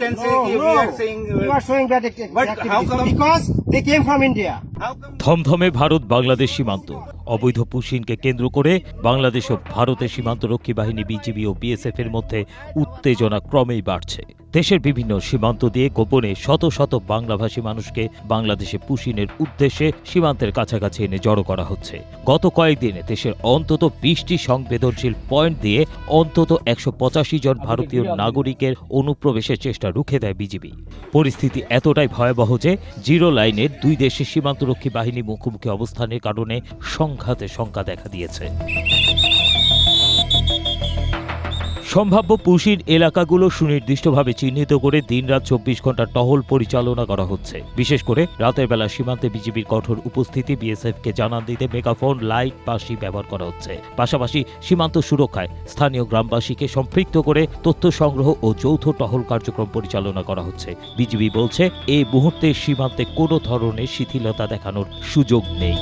can say No, we no. are saying. You are showing that But how activity. come- Because they came from India. How come? থমথমে ভারত বাংলাদেশ সীমান্ত। অবৈধ পুশিনকে কেন্দ্র করে বাংলাদেশ ও ভারতের সীমান্তরক্ষী বাহিনী বিজিবি ও বিএসএফ এর মধ্যে উত্তেজনা ক্রমেই বাড়ছে। দেশের বিভিন্ন সীমান্ত দিয়ে গোপনে শত শত বাংলাভাষী মানুষকে বাংলাদেশে পুশিনের উদ্দেশ্যে সীমান্তের কাছাকাছি এনে জড়ো করা হচ্ছে। গত কয়েকদিনে দেশের অন্তত 20টি সংবেদনশীল পয়েন্ট দিয়ে অন্তত 185 জন ভারতীয় নাগরিকের অনুপ্রবেশের চেষ্টা রুখে দেয় বিজিবি। পরিস্থিতি এতটাই ভয়াবহ যে জিরো লাইনের দুই দেশের সীমান্তরক্ষী বাহিনী মুখোমুখি অবস্থানের কারণে সংঘাতের শঙ্কা দেখা দিয়েছে। সম্ভাব্য পুশিন এলাকাগুলো সুনির্দিষ্টভাবে চিহ্নিত করে দিনরাত 24 ঘন্টা টহল পরিচালনা করা হচ্ছে। বিশেষ করে রাতের বেলা সীমান্তে বিজিবির কঠোর উপস্থিতি বিএসএফকে জানান দিতে মেগাফোন, লাইট, বাঁশি ব্যবহার করা হচ্ছে। পাশাপাশি সীমান্ত সুরক্ষায় স্থানীয় গ্রামবাসীকে সম্পৃক্ত করে তথ্য সংগ্রহ ও যৌথ টহল কার্যক্রম পরিচালনা করা হচ্ছে। বিজিবি বলছে এই মুহূর্তে সীমান্তে কোনো ধরনের শিথিলতা দেখানোর সুযোগ নেই।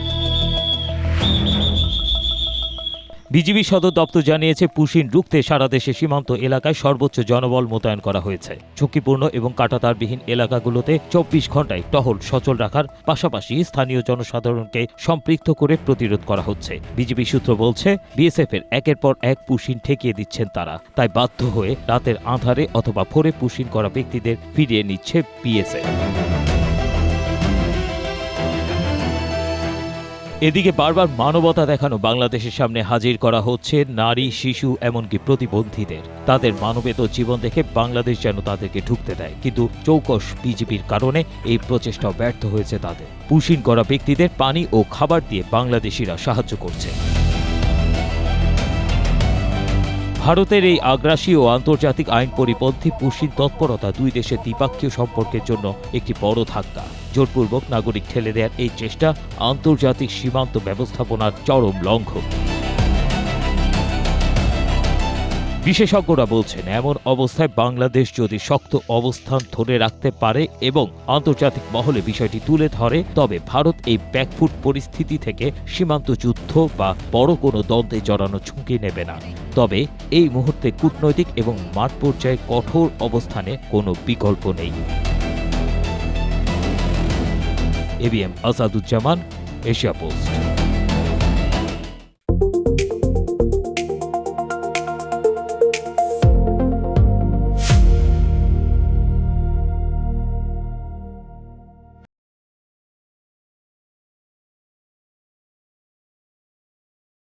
বিজিবি সদর দপ্তর জানিয়েছে পুশিন রুখতে সারা দেশে সীমান্ত এলাকায় সর্বোচ্চ জনবল মোতায়েন করা হয়েছে। ঝুঁকিপূর্ণ এবং কাঁটাতারবিহীন এলাকাগুলোতে 24 ঘন্টায় টহল সচল রাখার পাশাপাশি স্থানীয় জনসাধারণকে সম্পৃক্ত করে প্রতিরোধ করা হচ্ছে। বিজিবি সূত্র বলছে বিএসএফ এর একের পর এক পুশিন ঠেকিয়ে দিচ্ছেন তারা, তাই বাধ্য হয়ে রাতের আঁধারে অথবা ভোরে পুশিন করা ব্যক্তিদের ফিরিয়ে নিচ্ছে বিএসএফ। এদিকে বারবার মানবতা দেখানো বাংলাদেশের সামনে হাজির করা হচ্ছে নারী, শিশু এমনকি প্রতিবন্ধীদের। তাদের মানবেত জীবন দেখে বাংলাদেশ যেন তাদেরকে ঢুকতে দেয়, কিন্তু চৌকস বিজিবির কারণে এই প্রচেষ্টাও ব্যর্থ হয়েছে তাদের। পুশিন করা ব্যক্তিদের পানি ও খাবার দিয়ে বাংলাদেশিরা সাহায্য করছে। ভারতের এই আগ্রাসী ও আন্তর্জাতিক আইন পরিপন্থী পুশিন তৎপরতা দুই দেশের দ্বিপাক্ষীয় সম্পর্কের জন্য একটি বড় ধাক্কা। জোরপূর্বক নাগরিক ঠেলে দেওয়ার এই চেষ্টা আন্তর্জাতিক সীমান্ত ব্যবস্থাপনার চরম লঙ্ঘন। বিশেষজ্ঞরা বলছেন এমন অবস্থায় বাংলাদেশ যদি শক্ত অবস্থান ধরে রাখতে পারে এবং আন্তর্জাতিক মহলে বিষয়টি তুলে ধরে, তবে ভারত এই ব্যাকফুট পরিস্থিতি থেকে সীমান্ত যুদ্ধ বা বড় কোনো দ্বন্দ্বে জড়ানোর ঝুঁকি নেবে না। তবে এই মুহূর্তে কূটনৈতিক এবং মাঠ পর্যায়ে কঠোর অবস্থানে কোনো বিকল্প নেই। ABM Asaduzzaman, Asia post.